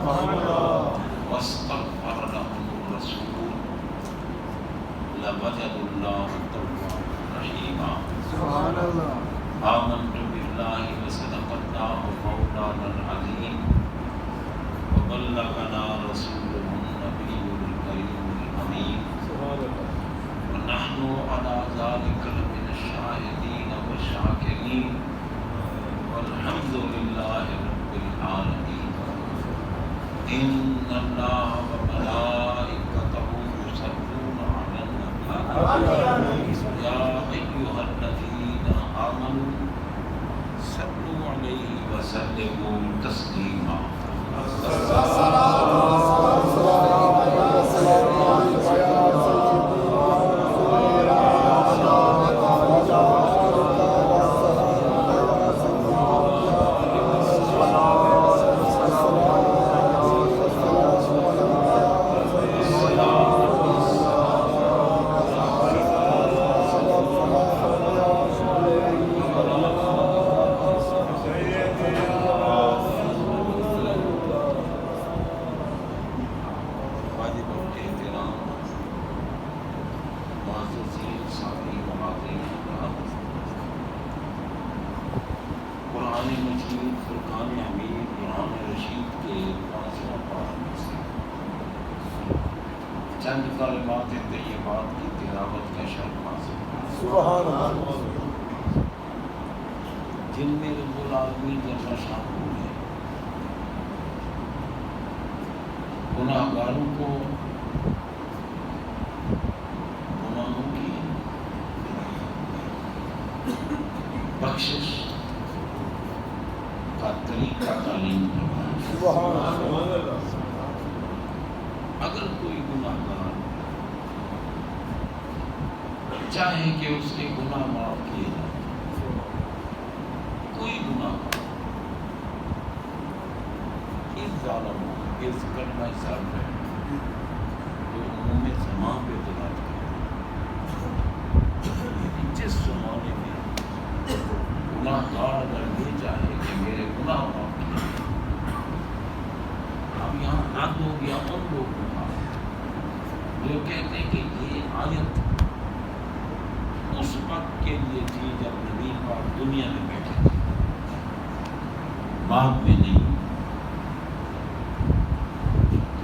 واستغفر لهم الرسول لوجدوا الله توابا رحيما آمنت بالله وصدق الله مولانا العظيم وبلغنا رسوله النبي الكريم الأمين ونحن على ذلك لمن الشاهدين والشاكرين والحمد لله رب العالمين إن الله وملائكته يصلون على النبي يا أيها الذين آمنوا صلوا عليه وسلموا تسليما چند کلمات طیبات کی تلاوت کا شرف حاصل سبحان اللہ جن میں رب العالمین جل شانہ ہے گناہگاروں کو گناہوں کی بخشش کا طریقہ تعلیم فرمایا سبحان اللہ اگر کوئی گناہگار چاہے کہ اس کے گناہ معاف کیے جائیں کوئی گناہ اس ظالم اس کلمہ صاحب ہے جو عموم زمان پہ دلال کرے جس زمانے میں گناہگار اگر یہ چاہے کہ میرے گناہ معاف کیے اب یہاں رد ہو گیا ان لوگوں کا جو کہتے ہیں کہ یہ آیت اس وقت کے لیے تھی جب نبی پاک دنیا میں بیٹھے تھے بعد میں نہیں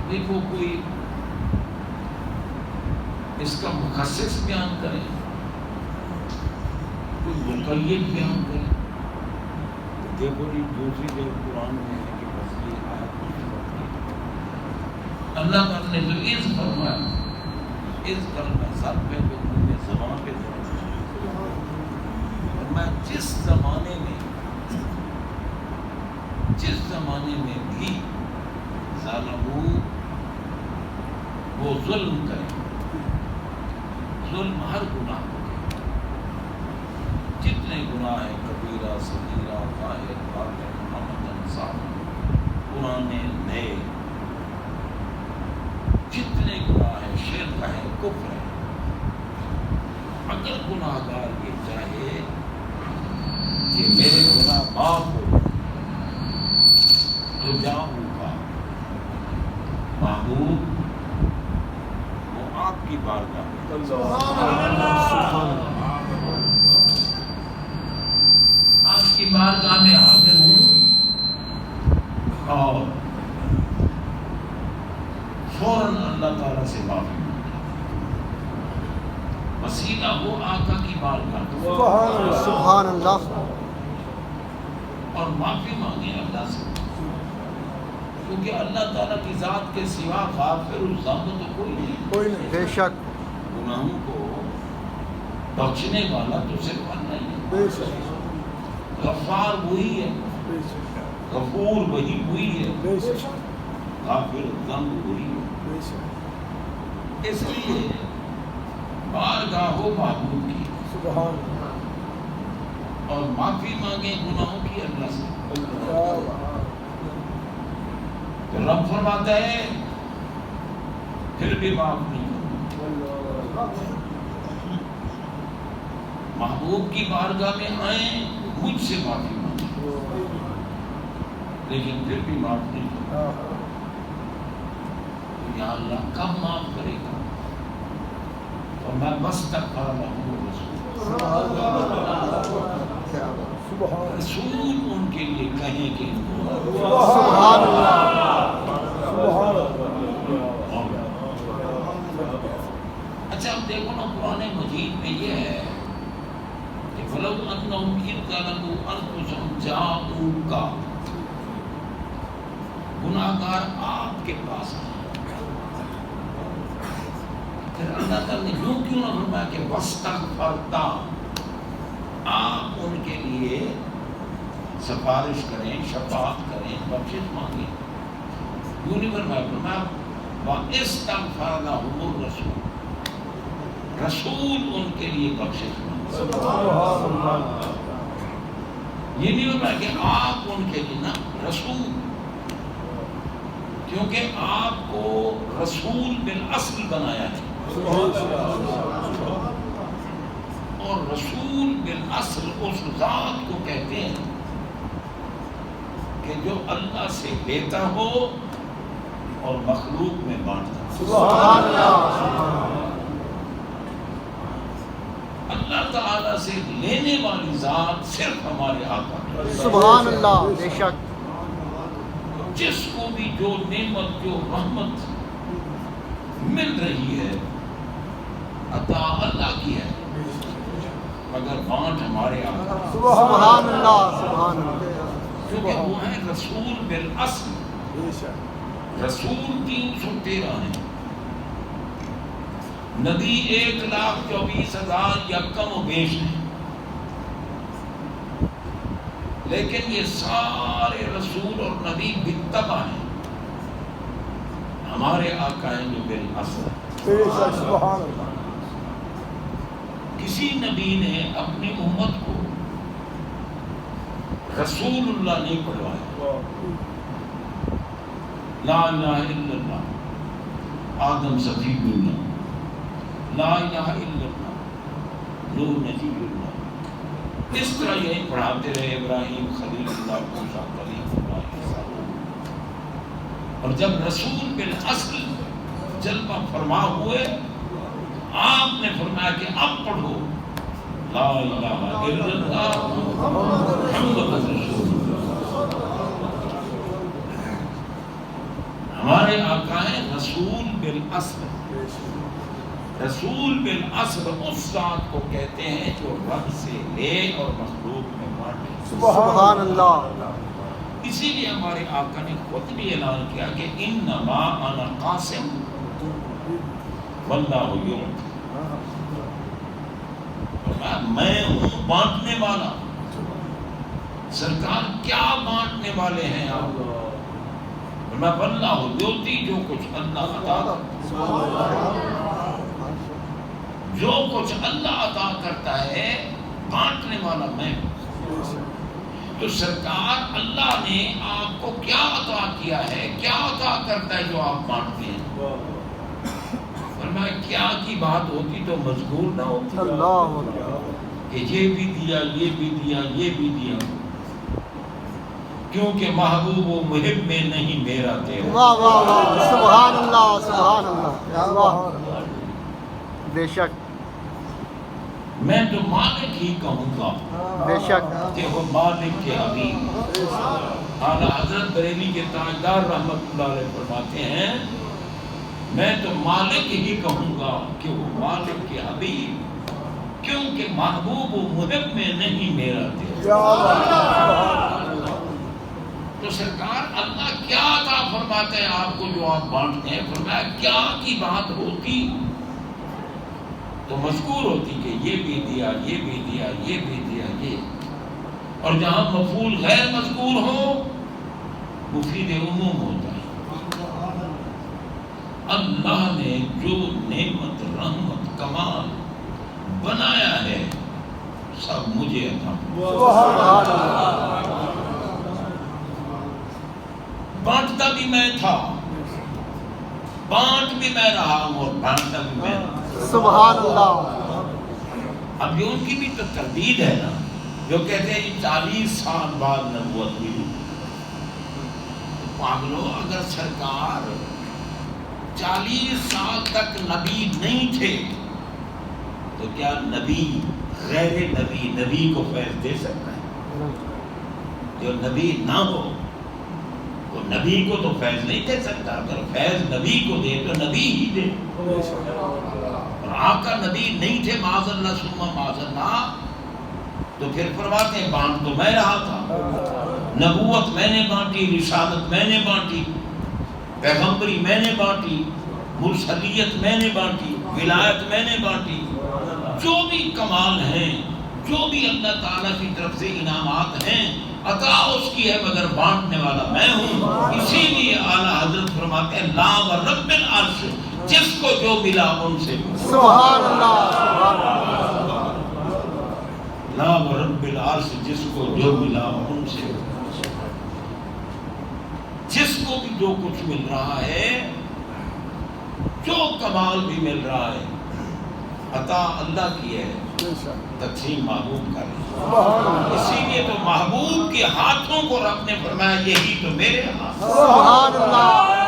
دیکھو کوئی اس کا مخصص بیان کرے کوئی مقید بیان کرے دیکھو جی دوسری جگہ قرآن میں ہے کہ بس یہ آیت اللہ تعالیٰ نے جو عز فرمایا عز کرنا سب پہ جو انہوں نے زبان پہ فرمایا جس زمانے میں بھی ظالموں وہ ظلم کریں ظلم ہر گناہ کو جتنے گناہ ہیں کبیرہ صغیرہ ظاہر باطن محمد صاحب پرانے نئے جتنے گناہ ہیں شرک ہے کفر ہے اگر گناہگار یہ چاہے کہ میرے گناہ معاف ہو تو جاؤں گا محبوب وہ آپ کی بارگاہ میں آپ کی بارگاہ میں حاضر ہوں اور فوراً اللہ تعالیٰ سے معافی مانگے وسیلہ ہو آقا کی بارگاہ سبحان اللہ اور معافی مانگے اللہ سے کیونکہ اللہ تعالیٰ کی ذات کے سوا غافر الذنب تو کوئی نہیں بے شک گناہوں کو بخشنے والا تو صرف اللہ ہی ہے غفار وہی ہے غفور وہی ہے غافر الذنب وہی ہے اس لیے بارگاہ ہو معبود کی سبحان اور معافی مانگیں گناہوں کی اللہ سے تو رب فرماتا ہے پھر بھی معاف نہیں کروں محبوب کی بارگاہ میں آئیں مجھ سے معافی مانگیں لیکن پھر بھی معاف نہیں کروں یا اللہ کب معاف کرے گا؟ اور میں بس تک پڑھ رہا ہوں رسول ان کے لیے کہیں کہ سبحان اللہ اچھا اب دیکھو نا قرآن مجید میں یہ ہے کہ فَلَوْ أَنَّهُمْ إِذْ ظَلَمُوا أَنفُسَهُمْ جَاءُوكَ، گناہگار آپ کے پاس آئے، پھر اللہ تعالیٰ نے یوں کیوں نہ فرمایا کہ وَاسْتَغْفَرْتَ، آپ ان کے لیے سفارش کریں، شفاعت کریں، بخشش مانگیں، یوں نہیں فرمایا وَاسْتَغْفَرَ لَهُمُ الرَّسُولُ، رسول ان کے لیے بخشش مانگیں، یہ نہیں فرمایا کہ آپ ان کے لیے نا رسول، کیونکہ آپ کو رسول بالاصل بنایا ہے، اور رسول بالاصل اس ذات کو کہتے ہیں کہ جو اللہ سے لیتا ہو اور مخلوق میں بانٹتا ہو۔ سبحان اللہ اللہ تعالیٰ سے لینے والی ذات صرف ہمارے آقا ہے۔ سبحان اللہ بے شک جس کو بھی جو نعمت جو رحمت مل رہی ہے عطا اللہ کی ہے، مگر بانٹ ہمارے آقا، سبحان اللہ سبحان اللہ کیونکہ وہ ہیں رسول بالاصل۔ رسول 313 ہیں، نبی 1,24,000 یا کم و بیش ہیں، لیکن یہ سارے رسول اور نبی بالتبع ہیں، ہمارے آقا ہیں جو بالاصل ہیں۔ کسی نبی نے اپنی امت کو رسول اللہ نہیں پڑھوایا، لا الہ الا اللہ آدم صفی اللہ، لا الہ الا اللہ نوح نبی اللہ، اس طرح یہی پڑھاتے رہے ابراہیم خلیل اللہ موسیٰ کلیم اللہ عیسیٰ، اور جب رسول بالاصل جلوہ فرما ہوئے آپ نے فرمایا کہ اب پڑھو لا الہ الا اللہ محمد رسول اللہ۔ ہمارے آقا ہیں رسول بالاصل، رسول بالاصل اس ذات کو کہتے ہیں جو رب سے لے اور مخلوق میں بانٹے۔ سبحان اللہ اسی لیے ہمارے آقا نے خود بھی اعلان کیا کہ انما انا قاسم واللہ یعطی، میں ہوں بانٹنے والا۔ سرکار کیا بانٹنے والے ہیں آپ؟ میں واللہ یعطی، جو کچھ اللہ عطا، جو کچھ اللہ عطا کرتا ہے بانٹنے والا میں ہوں۔ تو سرکار اللہ نے آپ کو کیا عطا کیا ہے، کیا عطا کرتا ہے جو آپ بانٹتے ہیں؟ فرمایا کیا کی بات ہوتی تو مذکور نہ ہوتی اللہ کہ یہ بھی دیا، یہ بھی دیا، یہ بھی دیا، کیونکہ محبوب و محب میں نہیں میرا تیرا۔ واہ واہ واہ سبحان اللہ سبحان اللہ واہ بے شک میں تو مالک ہی کہوں گا بے شک کہ وہ مالک کے حبیب۔ اعلیٰ حضرت بریلی کے تاجدار رحمت اللہ علیہ فرماتے ہیں میں تو مالک ہی کہوں گا کہ وہ مالک کے حبیب، کیونکہ محبوب و محب میں نہیں میرا تیرا۔ تو سرکار اللہ کیا عطا فرماتے ہیں آپ کو جو آپ بانٹتے ہیں؟ فرمایا کیا کی بات ہوتی تو مذکور ہوتی کہ یہ بھی دیا، یہ بھی دیا، یہ بھی دیا، یہ، اور جہاں مفعول غیر مذکور ہو مفید عموم ہوتا ہے۔ اللہ نے جو نعمت رحمت کمال بنایا ہے سب مجھے عطا، بانٹتا بھی میں تھا، بانٹ بھی میں رہا ہوں اور بانٹتا بھی میں رہا۔ سبحان اللہ اب یہ ان کی بھی تو تردید ہے نا، جو کہتے ہیں 40 سال بعد نبوت ملی۔ پاگلو، اگر سرکار 40 سال تک نبی نہیں تھے تو کیا نبی غیر نبی کو فیض دے سکتا ہے؟ جو نبی نہ ہو تو نبی کو تو فیض نہیں دے سکتا. اگر فیض نبی کو دے تو نبی ہی دے. اور آقا نبی نہیں تھے معاذ اللہ ثم معاذ اللہ، تو پھر فرماتے ہیں بانٹ تو میں رہا تھا. نبوت میں نے بانٹی، رسالت میں نے بانٹی، پیغمبری میں نے بانٹی، مرسلیت میں نے بانٹی، ولایت میں نے بانٹی. جو بھی کمال ہیں، جو بھی اللہ تعالیٰ کی طرف سے انعامات ہیں، عطا اس کی ہے مگر بانٹنے والا میں ہوں. اسی لیے اعلیٰ حضرت فرماتے ہیں لا ورب العرش، جس کو جو ملا ان سے سبحان اللہ سبحان اللہ. لا ورب العرش، جس کو جو ملا ان سے. جس کو بھی جو کچھ مل رہا ہے، جو کمال بھی مل رہا ہے، عطا اللہ کی ہے، تقسیم محبوب کا ہے. اسی لیے تو محبوب کے ہاتھوں کو رب نے فرمایا یہی تو میرے ہاتھ. سبحان اللہ.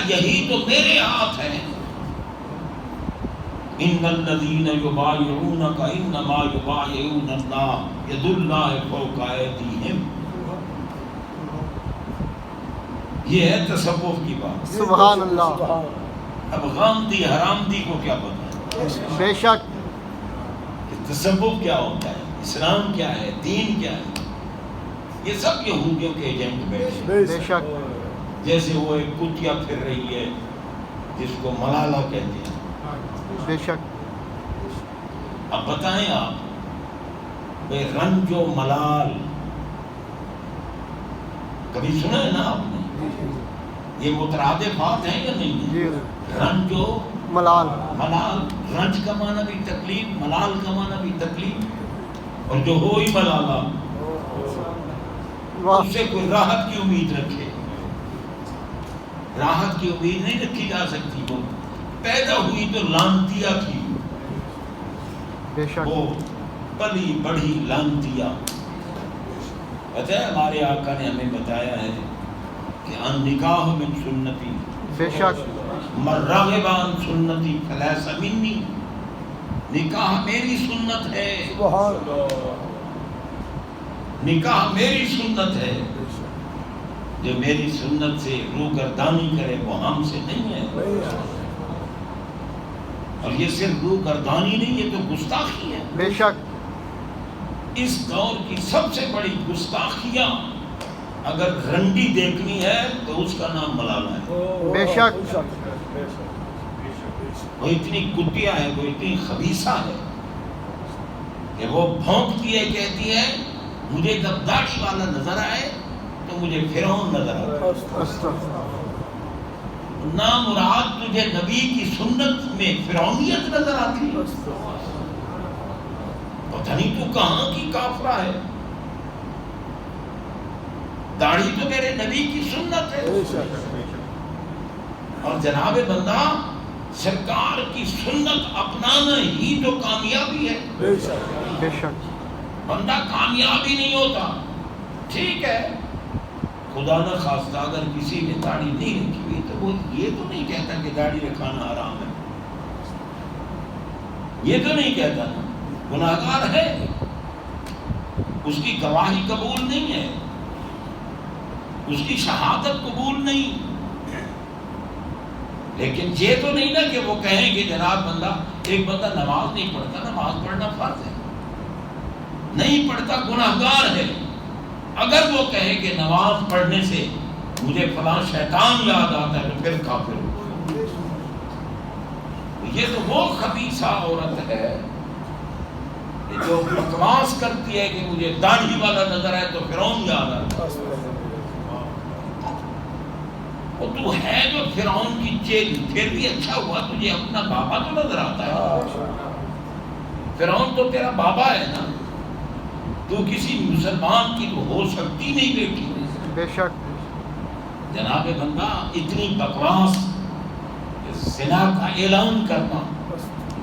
یہی تو میرے ہاتھ ہے. ان الذین یبایعونک انما یبایعون اللہ ید اللہ فوق ایدیہم. یہ ہے تصوف کی بات. سبحان اللہ. اب غامدی حرامدی کو کیا پتہ ہے؟ بے شک. تصوف کیا ہوتا ہے، اسلام کیا ہے، دین کیا ہے، یہ سب یہودیوں کے ایجنٹ بیٹھے. بے شک. جیسے وہ ایک کتیا پھر رہی ہے جس کو ملالہ کہتے ہیں. بے شک. اب بتائیں آپ، بے رنج و ملال کبھی سنا ہے نا آپ نے؟ یہ مترادفات ہیں یا نہیں؟ جی. رنج و ملال. ملال، رنج کا معنی بھی تکلیف، ملال کا معنی بھی تکلیف. اور جو ہو ہی ملالہ اس سے کوئی راحت کی امید رکھے. راحت کی امید نہیں رکھی جا سکتی. وہ پیدا ہوئی تو لانتیا تھی، بے شک. وہ پلی بڑھی لانتیا. پتہ ہے ہمارے آقا نے ہمیں بتایا ہے کہ ان نکاح من سنتی، بے شک. من راغب عن سنتی فلیس منی. نکاح میری سنت ہے، نکاح میری سنت ہے. جو میری سنت سے روگردانی کرے وہ ہم سے نہیں ہے. اور یہ صرف روگردانی نہیں، یہ تو گستاخی ہے. بے شک. اس دور کی سب سے بڑی گستاخیاں اگر رنڈی دیکھنی ہے تو اس کا نام ملالہ ہے. بے شک. وہ اتنی کتیا ہے، وہ اتنی خبیثہ ہے کہ وہ بھونکتی ہے، کہتی ہے مجھے جب داڑھی والا نظر آئے تو مجھے فرعون نظر آتا. نامراد تجھے نبی کی سنت میں فرعونیت نظر آتی ہے. پتہ نہیں تو کہاں کی کافرہ ہے. داڑھی تو میرے نبی کی سنت ہے. اور جناب بندہ سرکار کی سنت اپنانا ہی تو کامیابی ہے. بے شک. بندہ کامیاب ہی نہیں ہوتا. ٹھیک ہے، خدا نہ خواستہ اگر کسی نے داڑھی نہیں رکھی ہوئی تو وہ یہ تو نہیں کہتا کہ داڑھی رکھانا حرام ہے. یہ تو نہیں کہتا نا، گناہگار ہے، اس کی گواہی قبول نہیں ہے، اس کی شہادت قبول نہیں. لیکن یہ تو نہیں نا کہ وہ کہیں کہ جناب بندہ، ایک بندہ نماز نہیں پڑھتا، نماز پڑھنا فرض ہے، نہیں پڑھتا گناہگار ہے. اگر وہ کہے کہ نماز پڑھنے سے مجھے فلاں شیطان یاد آتا ہے تو پھر کافر ہو. یہ تو وہ خبیثہ عورت ہے جو بکواس کرتی ہے کہ مجھے داڑھی والا نظر آئے تو فرعون یاد آتا ہے. اور تو ہے جو فرعون کی چیل، پھر بھی اچھا ہوا تجھے اپنا بابا تو نظر آتا ہے. فرعون تو تیرا بابا ہے نا، تو کسی مسلمان کی تو ہو سکتی نہیں بیٹی. بے شک. جناب بندہ اتنی بکواس، زنا کا اعلان کرنا،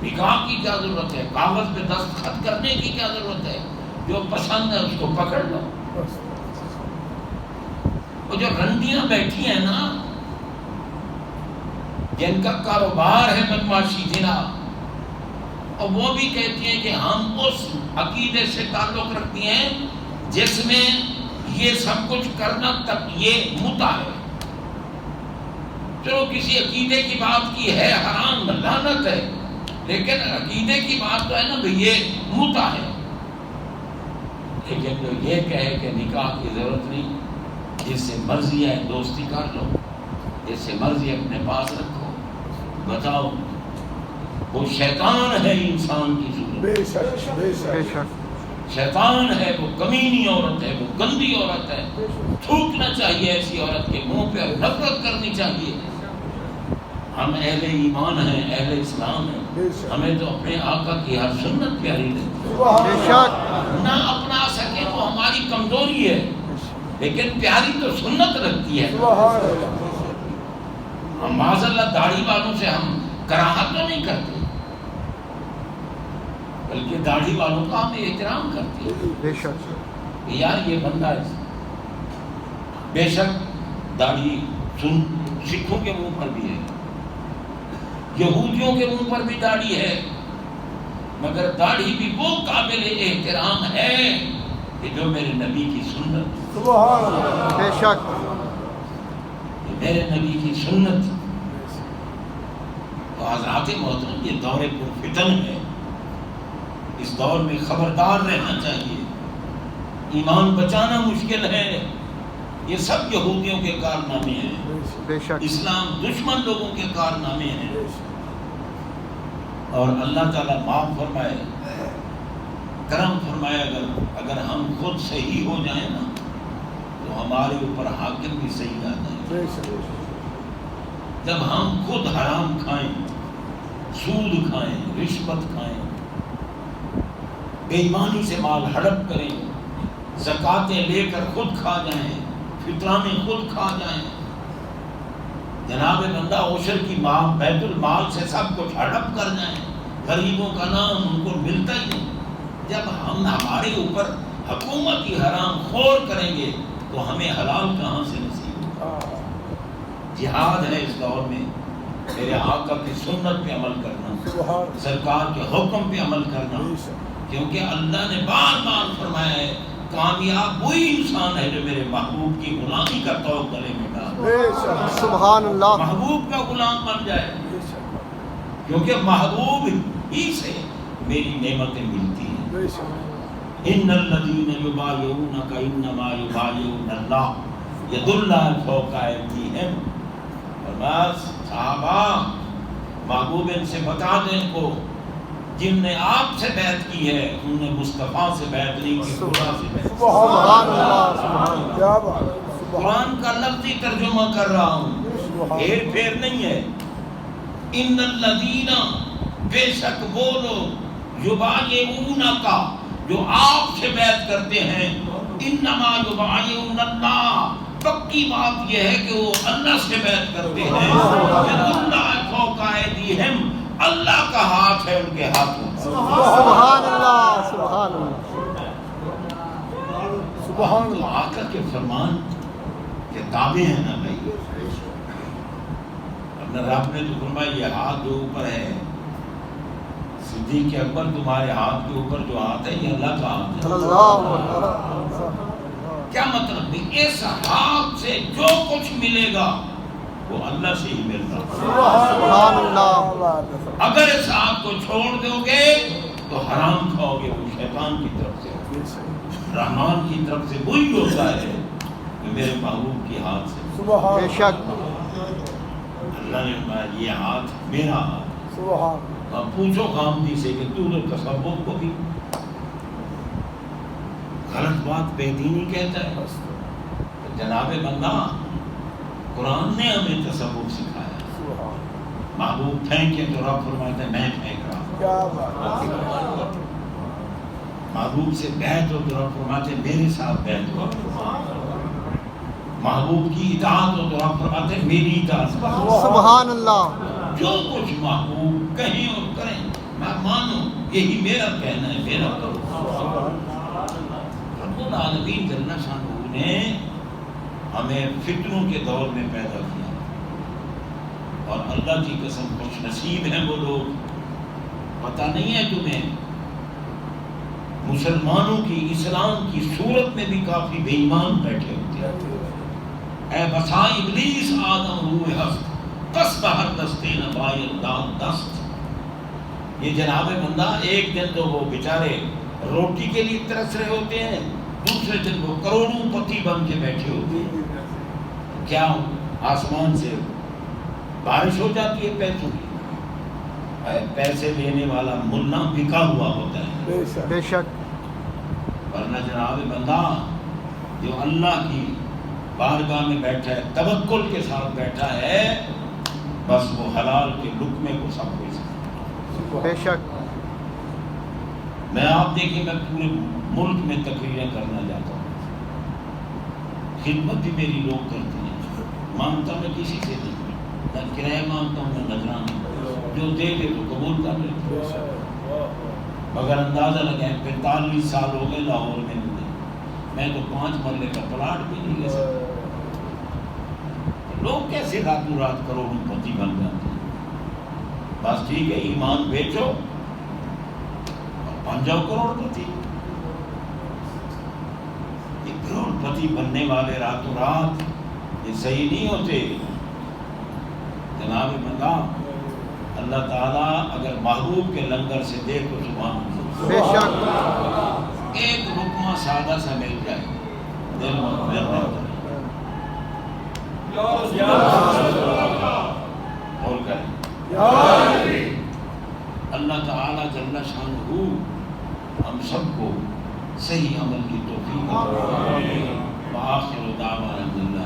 نکاح کی کیا ضرورت ہے؟ کاغذ پہ دستخط کرنے کی کیا ضرورت ہے؟ جو پسند ہے اس کو پکڑ لو. وہ جو رنڈیاں بیٹھی ہیں نا، جن کا کاروبار ہے بدمعاشی زنا، اور وہ بھی کہتی ہیں کہ ہم اس عقیدے سے تعلق رکھتی ہیں جس میں یہ سب کچھ کرنا تک یہ متع ہے. چلو کسی عقیدے کی بات کی ہے، حرام لعنت ہے، لیکن عقیدے کی بات تو ہے نا بھئی یہ متع ہے. لیکن جو یہ کہے کہ نکاح کی ضرورت نہیں، جس سے مرضی ہے دوستی کر لو، جس سے مرضی اپنے پاس رکھو، بتاؤ وہ شیطان ہے انسان کی صورت. بے شک بے شک. شیطان ہے، وہ کمینی عورت ہے، وہ گندی عورت ہے. تھوکنا چاہیے ایسی عورت کے منہ پہ، اور نفرت کرنی چاہیے. ہم اہل ایمان ہیں، اہل اسلام ہیں، ہمیں تو اپنے آقا کی ہر سنت پیاری لگتی ہے. نہ اپنا سکے تو ہماری کمزوری ہے، لیکن پیاری تو سنت لگتی ہے. ہم معاذ اللہ داڑھی والوں سے ہم کراہت تو نہیں کرتے، بلکہ داڑھی والوں کا ہم احترام کرتے ہیں. یار یہ بندہ ہے، بے شک داڑھی سکھوں کے منہ پر بھی ہے، یہودیوں کے منہ پر بھی داڑھی ہے، مگر داڑھی بھی وہ قابل احترام ہے کہ جو میرے نبی کی سنت. بے شک میرے نبی کی سنت. تو حضرات محترم، یہ دور پرفتن ہے، اس دور میں خبردار رہنا چاہیے. ایمان بچانا مشکل ہے. یہ سب یہودیوں کے کارنامے ہیں، بے شک اسلام دشمن لوگوں کے کارنامے ہیں. اور اللہ تعالیٰ معاف فرمائے، کرم فرمائے. اگر ہم خود صحیح ہو جائیں نا تو ہمارے اوپر حاکم بھی صحیح آ جائیں. جب ہم خود حرام کھائیں، سود کھائیں، رشوت کھائیں، بے ایمانی سے مال ہڑپ کریں، زکاتیں لے کر خود کھا جائیں، فطرانے خود کھا جائیں، جناب بندہ عشر کی بیت المال سے سب کچھ ہڑپ کر جائیں، غریبوں کا نام ان کو ملتا ہی نہیں. جب ہم ہمارے اوپر حکومت کی حرام خور کریں گے تو ہمیں حلال کہاں سے نصیب ہوگا؟ جہاد ہے اس دور میں میرے آقا کی سنت پہ عمل کرنا، سرکار کے حکم پہ عمل کرنا، کیونکہ اللہ نے بار بار فرمایا ہے کامیاب وہی انسان ہے جو میرے محبوب کی غلامی کا توق گلے میں ڈالے. سبحان اللہ. محبوب کا غلام بن جائے، کیونکہ محبوب ہی سے میری نعمتیں ملتی ہیں. ان الذین یبایعونک انما یبایعون اللہ ید اللہ فوق ایدیہم. اور بس صحابہ، محبوب ان سے بتا دیں ان کو جن نے آپ سے بیعت کی ہے انہوں نے مصطفیٰ سے بیعت نہیں کی، خدا سے بیعت. سبحان اللہ. کیا بات. قرآن کا لفظی ترجمہ کر رہا ہوں، ہیر پھیر نہیں ہے. ان الذین، بے شک وہ لوگ، یبایعونک، جو آپ سے بیعت کرتے ہیں، انما یبایعون اللہ، پکی بات یہ ہے کہ وہ اللہ سے بیعت کرتے ہیں. اللہ فوق ایدیہم، اللہ کا ہاتھ ہے ان کے ہاتھوں. سبحان اللہ. سبحان اللہ. سبحان تو آقا کے فرمان کے تابع ہیں نا بھائی. اپنا رب نے تو فرمایا یہ ہاتھ جو اوپر ہے، صدیق اکبر تمہارے ہاتھ کے اوپر جو ہاتھ ہے یہ اللہ کا ہاتھ ہے. اللہ. کیا مطلب بھی اس ہاتھ سے جو کچھ ملے گا وہ اللہ سے ہی ملتا. سبحان اللہ. اگر اس ہاتھ کو چھوڑ دو گے تو حرام کھاؤ گے، وہ شیطان کی طرف سے، رحمان کی طرف سے وہی ہوتا ہے کہ میرے محبوب کے ہاتھ سے. بے شک اللہ نے فرمایا یہ ہاتھ میرا ہاتھ. اب پوچھو خامدی سے کہ تو نے تصوف کو بھی غلط بات بے دینی کہتا ہے. جناب بندہ، قرآن نے ہمیں تصوف سکھایا. محبوب پھینکے تو رب فرماتا ہے میں پھینک رہا ہوں. محبوب سے بیعت ہو تو رب فرماتے ہیں میرے ساتھ بیعت ہو. محبوب کی اطاعت ہو تو رب فرماتے ہیں میری اطاعت کرو. سبحان اللہ. جو کچھ محبوب کہیں اور کریں آپ مانو یہی میرا کہنا ہے، میرا کرو۔ رب العالمین جل شانہ نے ہمیں فتنوں کے دور میں پیدا کیا، اور اللہ کی قسم خوش نصیب ہیں وہ لوگ، پتہ نہیں ہے تمہیں مسلمانوں کی اسلام کی صورت میں بھی کافی بے ایمان بیٹھے ہوتے ہیں۔ اے بسا ابلیس آدم روح ہست کس بہر دستے نبائر داد دست۔ یہ جناب بندہ ایک دن تو وہ بیچارے روٹی کے لیے ترس رہے ہوتے ہیں، دوسرے دن وہ کروڑوں پتی بن کے بیٹھے ہوتے ہیں۔ کیا آسمان سے بارش ہو جاتی ہے پیسوں کی؟ پیسے لینے والا ملا بکا ہوا ہوتا ہے، بے شک۔ ورنہ جناب بندہ جو اللہ کی بارگاہ میں بیٹھا ہے، توکل کے ساتھ بیٹھا ہے، بس وہ حلال کے لقمے کو سب کچھ۔ بے شک۔ میں آپ دیکھیں میں پورے ملک میں تقریریں کرنا جاتا ہوں، خدمت بھی میری لوگ کرتے ہیں، مانگتا میں کسی سے نہیں، نہ کرایہ مانگتا ہوں نہ نذرانہ، جو دے دے تو قبول کر لیتے، مگر اندازہ لگائیں 45 سال ہو گئے لاہور میں ملے، میں تو 5 مرلے کا پلاٹ بھی نہیں لے سکتا۔ لوگ کیسے راتوں رات کروڑوں پتی بن جاتے ہیں؟ بس ٹھیک ہے، ایمان بیچو اور بن جاؤ کروڑ پتی۔ یہ کروڑ پتی بننے والے راتوں رات یہ صحیح نہیں ہوتے جناب بندہ۔ اللہ تعالیٰ اگر محبوب کے لنگر سے دے تو سبحان اللہ، بے شک۔ ایک لقمہ سادہ سا مل جائے دل مطمئن رہتا ہے۔ اور کریں اللہ تعالیٰ جل شانہ ہم سب کو صحیح عمل کی توفیق عطا فرمائے۔ وآخر دعوانا الحمدللہ۔